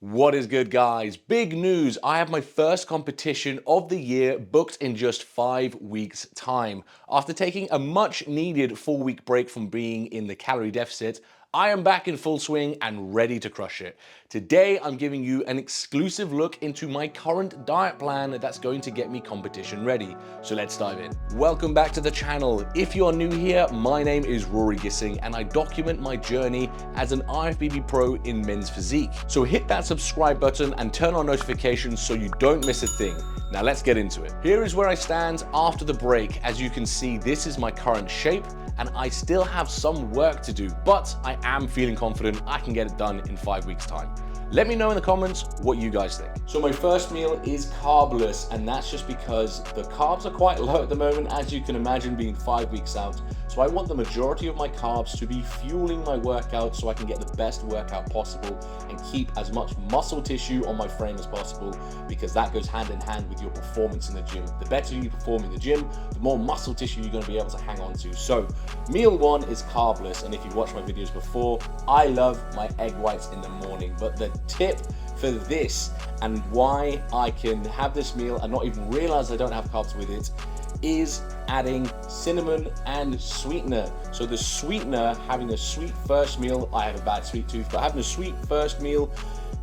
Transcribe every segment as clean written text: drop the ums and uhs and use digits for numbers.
What is good, guys? Big news. I have my first competition of the year booked in just 5 weeks' time. After taking a much needed 4-week break from being in the calorie deficit, I am back in full swing and ready to crush it. Today, I'm giving you an exclusive look into my current diet plan that's going to get me competition ready. So let's dive in. Welcome back to the channel. If you are new here, my name is Rory Gissing and I document my journey as an IFBB pro in men's physique. So hit that subscribe button and turn on notifications so you don't miss a thing. Now let's get into it. Here is where I stand after the break. As you can see, this is my current shape and I still have some work to do, but I am feeling confident I can get it done in 5 weeks' time. Let me know in the comments what you guys think. So my first meal is carbless, and that's just because the carbs are quite low at the moment, as you can imagine, being 5 weeks out. So I want the majority of my carbs to be fueling my workout so I can get the best workout possible and keep as much muscle tissue on my frame as possible, because that goes hand in hand with your performance in the gym. The better you perform in the gym, the more muscle tissue you're going to be able to hang on to. So meal one is carbless, and if you've watched my videos before, I love my egg whites in the morning. But the tip for this and why I can have this meal and not even realize I don't have carbs with it is adding cinnamon and sweetener. So the sweetener, having a sweet first meal, I have a bad sweet tooth, but having a sweet first meal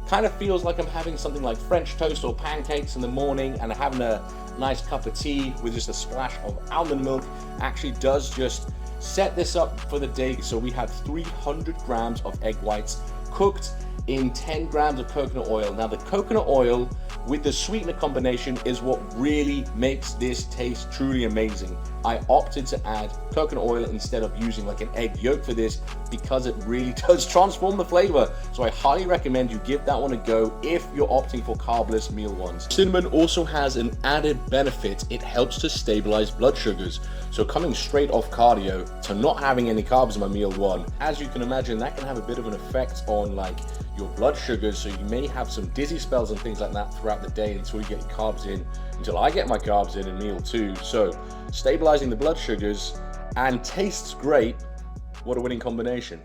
kind of feels like I'm having something like French toast or pancakes in the morning, and having a nice cup of tea with just a splash of almond milk actually does just set this up for the day. So we have 300 grams of egg whites cooked in 10 grams of coconut oil. Now the coconut oil with the sweetener combination is what really makes this taste truly amazing. I opted to add coconut oil instead of using like an egg yolk for this because it really does transform the flavor. So I highly recommend you give that one a go if you're opting for carbless meal ones. Cinnamon also has an added benefit. It helps to stabilize blood sugars. So coming straight off cardio to not having any carbs in my meal one, as you can imagine, that can have a bit of an effect on like your blood sugars. So you may have some dizzy spells and things like that throughout the day until you get your carbs in, until I get my carbs in meal two. So stabilizing the blood sugars and tastes great. What a winning combination.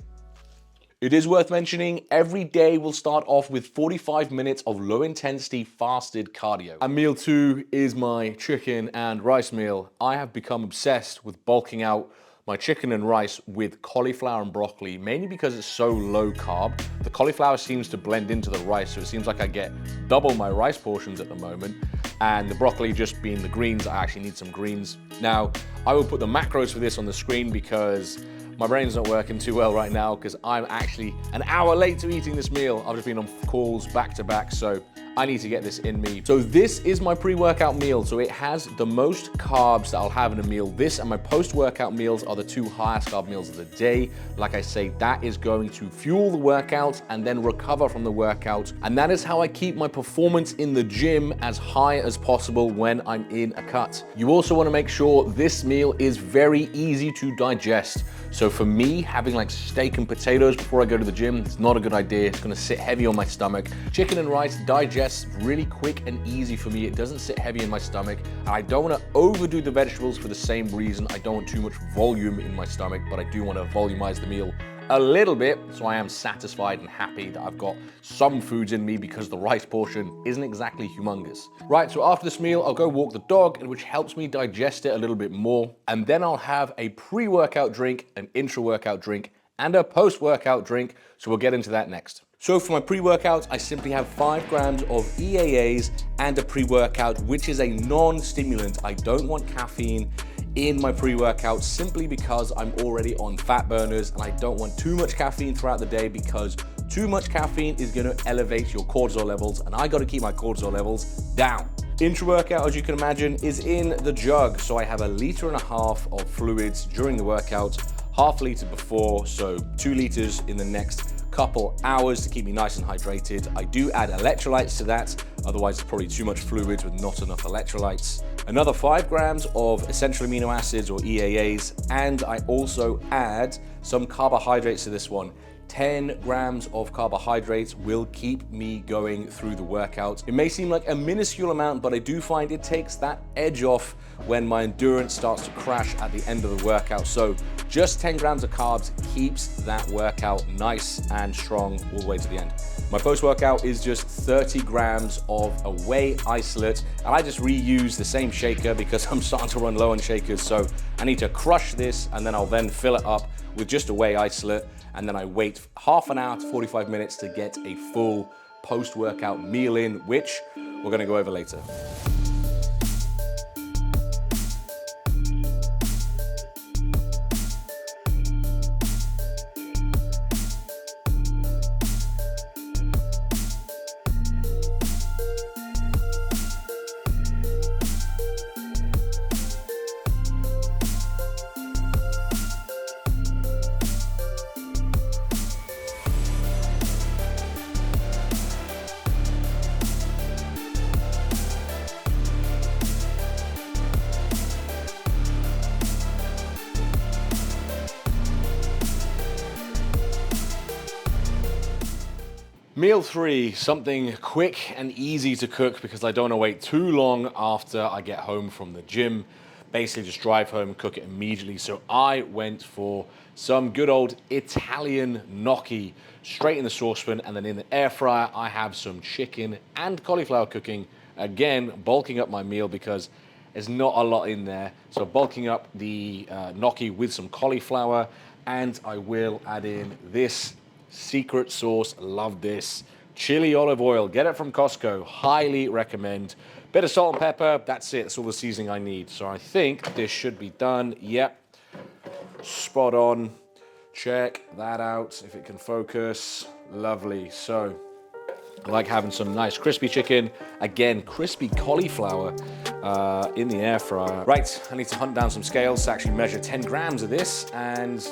It is worth mentioning, every day will start off with 45 minutes of low intensity fasted cardio. And meal two is my chicken and rice meal. I have become obsessed with bulking out my chicken and rice with cauliflower and broccoli, mainly because it's so low carb. The cauliflower seems to blend into the rice, so it seems like I get double my rice portions at the moment. And the broccoli just being the greens, I actually need some greens. Now, I will put the macros for this on the screen because my brain's not working too well right now because I'm actually an hour late to eating this meal. I've just been on calls back to back, so I need to get this in me. So this is my pre-workout meal. So it has the most carbs that I'll have in a meal. This and my post-workout meals are the two highest carb meals of the day. Like I say, that is going to fuel the workout and then recover from the workout. And that is how I keep my performance in the gym as high as possible when I'm in a cut. You also want to make sure this meal is very easy to digest. So for me, having like steak and potatoes before I go to the gym, it's not a good idea. It's gonna sit heavy on my stomach. Chicken and rice digests really quick and easy for me. It doesn't sit heavy in my stomach. And I don't wanna overdo the vegetables for the same reason. I don't want too much volume in my stomach, but I do wanna volumize the meal a little bit, so I am satisfied and happy that I've got some foods in me because the rice portion isn't exactly humongous. Right, so after this meal, I'll go walk the dog, which helps me digest it a little bit more. And then I'll have a pre-workout drink, an intra-workout drink, and a post-workout drink. So we'll get into that next. So for my pre-workout, I simply have 5 grams of EAAs and a pre-workout, which is a non-stimulant. I don't want caffeine in my pre-workout simply because I'm already on fat burners and I don't want too much caffeine throughout the day because too much caffeine is going to elevate your cortisol levels and I got to keep my cortisol levels down. Intra-workout, as you can imagine, is in the jug. So I have 1.5 liters of fluids during the workout, half a liter before, so 2 liters in the next couple hours to keep me nice and hydrated. I do add electrolytes to that, otherwise it's probably too much fluids with not enough electrolytes. Another 5 grams of essential amino acids or EAAs, and I also add some carbohydrates to this one. 10 grams of carbohydrates will keep me going through the workout. It may seem like a minuscule amount, but I do find it takes that edge off when my endurance starts to crash at the end of the workout. So just 10 grams of carbs keeps that workout nice and strong all the way to the end. My post-workout is just 30 grams of a whey isolate, and I just reuse the same shaker because I'm starting to run low on shakers. So I need to crush this, and then I'll then fill it up with just a whey isolate, and then I wait half an hour to 45 minutes to get a full post-workout meal in, which we're gonna go over later. Meal 3, something quick and easy to cook because I don't want to wait too long after I get home from the gym. Basically just drive home and cook it immediately. So I went for some good old Italian gnocchi straight in the saucepan, and then in the air fryer I have some chicken and cauliflower cooking. Again, bulking up my meal because there's not a lot in there. So bulking up the gnocchi with some cauliflower, and I will add in this secret sauce. Love this. Chili olive oil. Get it from Costco. Highly recommend. Bit of salt and pepper. That's it. That's all the seasoning I need. So I think this should be done. Yep. Spot on. Check that out if it can focus. Lovely. So I like having some nice crispy chicken. Again, crispy cauliflower in the air fryer. Right. I need to hunt down some scales to actually measure 10 grams of this and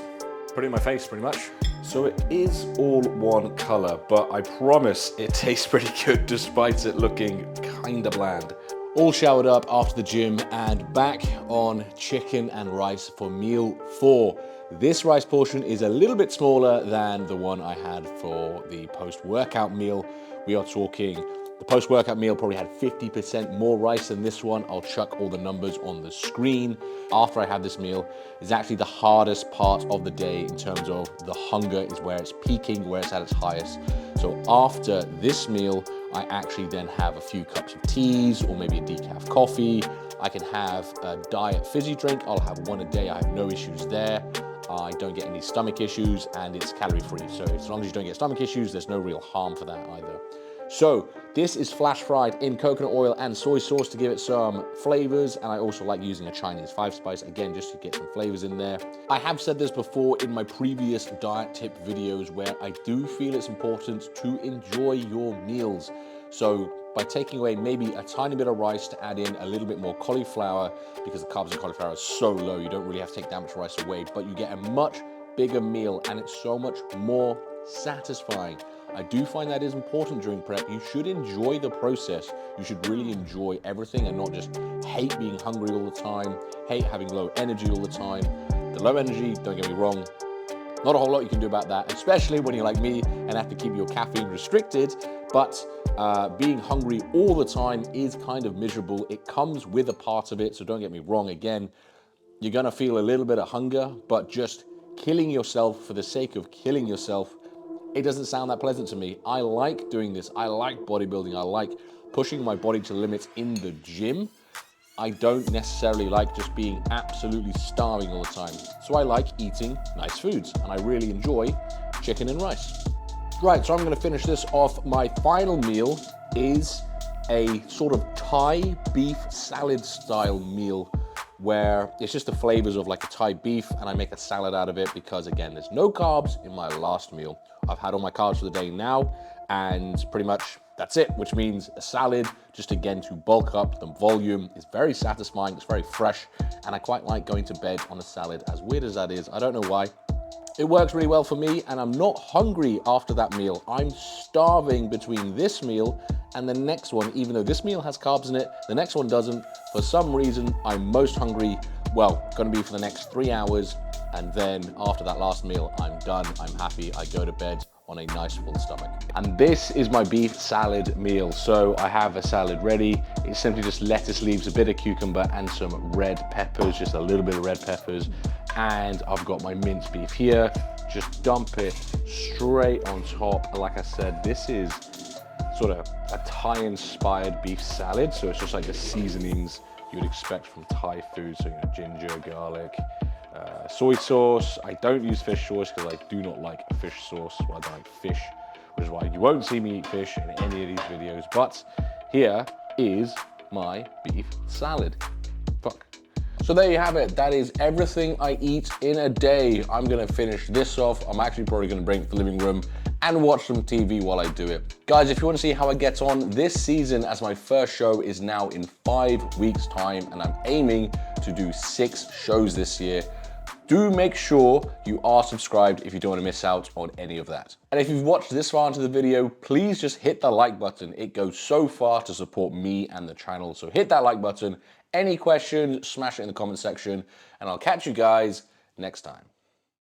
put it in my face pretty much. So it is all one color, but I promise it tastes pretty good despite it looking kinda bland. All showered up after the gym and back on chicken and rice for meal 4. This rice portion is a little bit smaller than the one I had for the post-workout meal. We are talking, the post-workout meal probably had 50% more rice than this one. I'll chuck all the numbers on the screen. After I have this meal, is actually the hardest part of the day in terms of the hunger is where it's peaking, where it's at its highest. So after this meal, I actually then have a few cups of teas or maybe a decaf coffee. I can have a diet fizzy drink. I'll have one a day. I have no issues there. I don't get any stomach issues, and it's calorie free. So as long as you don't get stomach issues, there's no real harm for that either. So this is flash fried in coconut oil and soy sauce to give it some flavors, and I also like using a Chinese 5-spice, again, just to get some flavors in there. I have said this before in my previous diet tip videos where I do feel it's important to enjoy your meals. So by taking away maybe a tiny bit of rice to add in a little bit more cauliflower, because the carbs in cauliflower are so low, you don't really have to take that much rice away, but you get a much bigger meal and it's so much more satisfying. I do find that is important during prep. You should enjoy the process. You should really enjoy everything and not just hate being hungry all the time, hate having low energy all the time. The low energy, don't get me wrong, not a whole lot you can do about that, especially when you're like me and have to keep your caffeine restricted, but being hungry all the time is kind of miserable. It comes with a part of it, so don't get me wrong. Again, you're gonna feel a little bit of hunger, but just killing yourself for the sake of killing yourself, it doesn't sound that pleasant to me. I like doing this. I like bodybuilding. I like pushing my body to limits in the gym. I don't necessarily like just being absolutely starving all the time. So I like eating nice foods, and I really enjoy chicken and rice. Right, so I'm gonna finish this off. My final meal is a sort of Thai beef salad style meal where it's just the flavors of like a Thai beef, and I make a salad out of it because, again, there's no carbs in my last meal. I've had all my carbs for the day now, and pretty much that's it, which means a salad, just again to bulk up the volume. It's very satisfying, it's very fresh, and I quite like going to bed on a salad, as weird as that is. I don't know why. It works really well for me, and I'm not hungry after that meal. I'm starving between this meal and the next one. Even though this meal has carbs in it, the next one doesn't. For some reason, I'm most hungry, well, gonna be for the next 3 hours And then after that last meal, I'm done, I'm happy, I go to bed on a nice full stomach. And this is my beef salad meal. So I have a salad ready. It's simply just lettuce leaves, a bit of cucumber and some red peppers, just a little bit of red peppers. And I've got my minced beef here. Just dump it straight on top. And like I said, this is sort of a Thai-inspired beef salad. So it's just like the seasonings you would expect from Thai food. So, you know, ginger, garlic, soy sauce. I don't use fish sauce because I do not like fish sauce. Well, I don't like fish, which is why you won't see me eat fish in any of these videos. But here is my beef salad. Fuck. So there you have it. That is everything I eat in a day. I'm gonna finish this off. I'm actually probably gonna bring it to the living room and watch some TV while I do it. Guys, if you wanna see how I get on this season, as my first show is now in 5 weeks' time, and I'm aiming to do 6 shows this year, do make sure you are subscribed if you don't want to miss out on any of that. And if you've watched this far into the video, please just hit the like button. It goes so far to support me and the channel. So hit that like button. Any questions, smash it in the comment section, and I'll catch you guys next time.